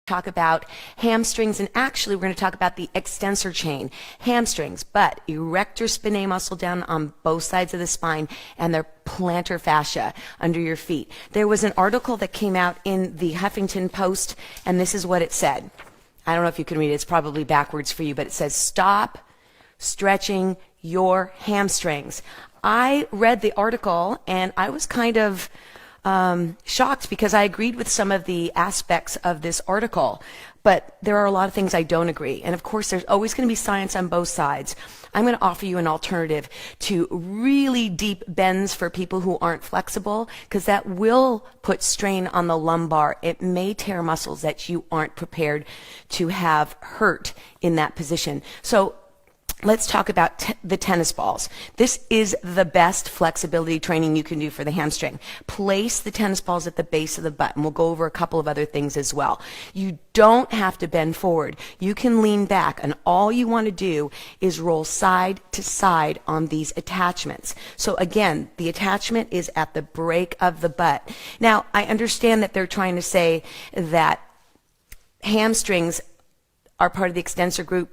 talk about hamstrings, and actually we're going to talk about the extensor chain. Hamstrings, butt, erector spinae muscle down on both sides of the spine, and their plantar fascia under your feet. There was an article that came out in the Huffington Post, and this is what it said. I don't know if you can read it. It's probably backwards for you, but it says, "Stop stretching your hamstrings." I read the article, and I was kind of shocked because I agreed with some of the aspects of this article, but there are a lot of things I don't agree. And of course, there's always going to be science on both sides. I'm going to offer you an alternative to really deep bends for people who aren't flexible, because that will put strain on the lumbar. It may tear muscles that you aren't prepared to have hurt in that position. So let's talk about the tennis balls. This is the best flexibility training you can do for the hamstring. Place the tennis balls at the base of the butt, and we'll go over a couple of other things as well. You don't have to bend forward. You can lean back, and all you want to do is roll side to side on these attachments. So again, the attachment is at the break of the butt. Now, I understand that they're trying to say that hamstrings are part of the extensor group.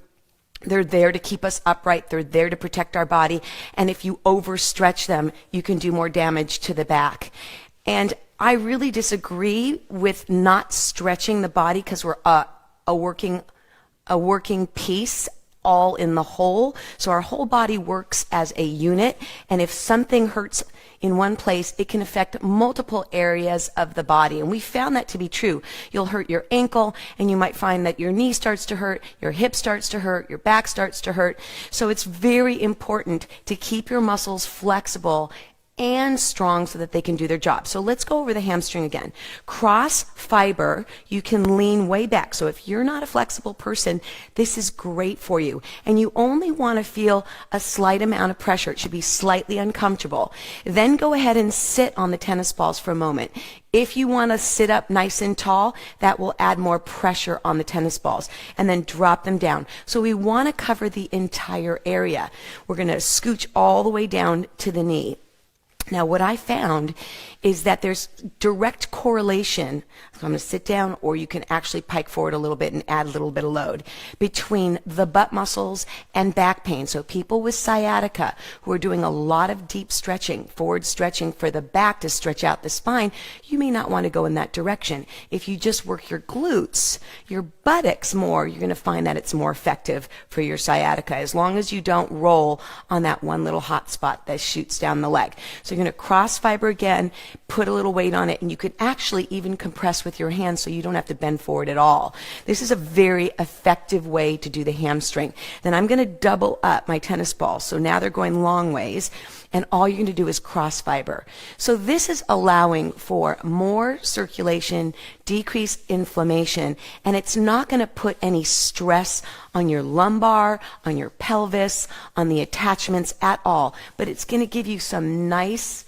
They're there to keep us upright. They're there to protect our body. And if you overstretch them, you can do more damage to the back. And I really disagree with not stretching the body, because we're a working piece, all in the whole. So our whole body works as a unit. And if something hurts in one place, it can affect multiple areas of the body. And we found that to be true. You'll hurt your ankle, and you might find that your knee starts to hurt, your hip starts to hurt, your back starts to hurt. So it's very important to keep your muscles flexible and strong so that they can do their job. So let's go over the hamstring again. Cross fiber, you can lean way back. So if you're not a flexible person, this is great for you. And you only want to feel a slight amount of pressure. It should be slightly uncomfortable. Then go ahead and sit on the tennis balls for a moment. If you want to sit up nice and tall, that will add more pressure on the tennis balls. And then drop them down. So we want to cover the entire area. We're going to scooch all the way down to the knee. Now, what I found is that there's direct correlation. So I'm going to sit down, or you can actually pike forward a little bit and add a little bit of load between the butt muscles and back pain. So people with sciatica who are doing a lot of deep stretching, forward stretching for the back to stretch out the spine, you may not want to go in that direction. If you just work your glutes, your buttocks more, you're going to find that it's more effective for your sciatica, as long as you don't roll on that one little hot spot that shoots down the leg. So you're going to cross fiber again, put a little weight on it, and you can actually even compress with your hands so you don't have to bend forward at all. This is a very effective way to do the hamstring. Then I'm going to double up my tennis balls. So now they're going long ways, and all you're going to do is cross fiber. So this is allowing for more circulation, decreased inflammation, and it's not going to put any stress on your lumbar, on your pelvis, on the attachments at all, but it's going to give you some nice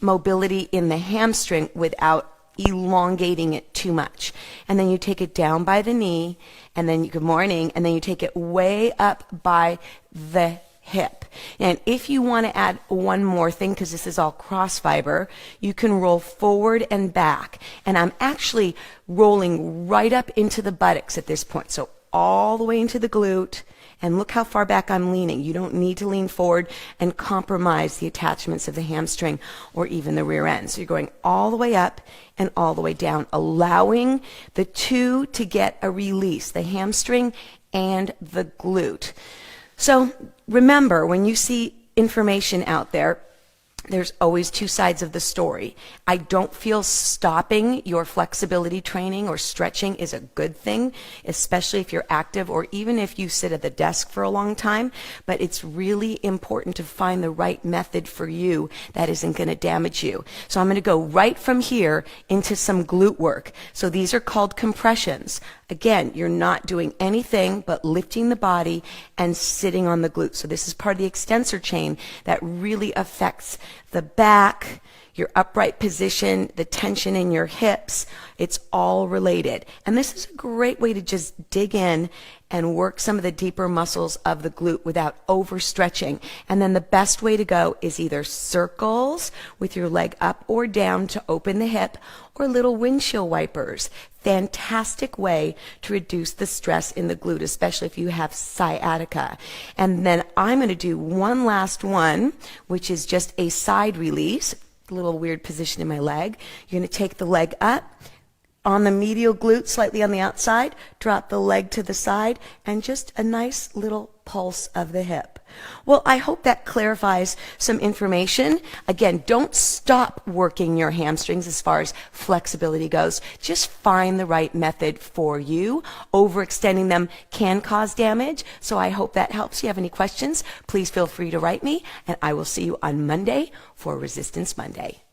mobility in the hamstring without elongating it too much. And then you take it down by the knee, and then good morning, and then you take it way up by the hip. And if you want to add one more thing, because this is all cross fiber, you can roll forward and back. And I'm actually rolling right up into the buttocks at this point. So all the way into the glute, and look how far back I'm leaning. You don't need to lean forward and compromise the attachments of the hamstring or even the rear end. So you're going all the way up and all the way down, allowing the two to get a release, the hamstring and the glute. So remember, when you see information out there, there's always two sides of the story. I don't feel stopping your flexibility training or stretching is a good thing, especially if you're active or even if you sit at the desk for a long time. But it's really important to find the right method for you that isn't going to damage you. So I'm going to go right from here into some glute work. So these are called compressions. Again, you're not doing anything but lifting the body and sitting on the glute. So this is part of the extensor chain that really affects the back, your upright position, the tension in your hips, it's all related. And this is a great way to just dig in and work some of the deeper muscles of the glute without overstretching. And then the best way to go is either circles with your leg up or down to open the hip, or little windshield wipers. Fantastic way to reduce the stress in the glute, especially if you have sciatica. And then I'm going to do one last one, which is just a side release, a little weird position in my leg. You're going to take the leg up on the medial glute, slightly on the outside, drop the leg to the side, and just a nice little pulse of the hip. Well, I hope that clarifies some information. Again, don't stop working your hamstrings as far as flexibility goes. Just find the right method for you. Overextending them can cause damage, so I hope that helps. If you have any questions, please feel free to write me, and I will see you on Monday for Resistance Monday.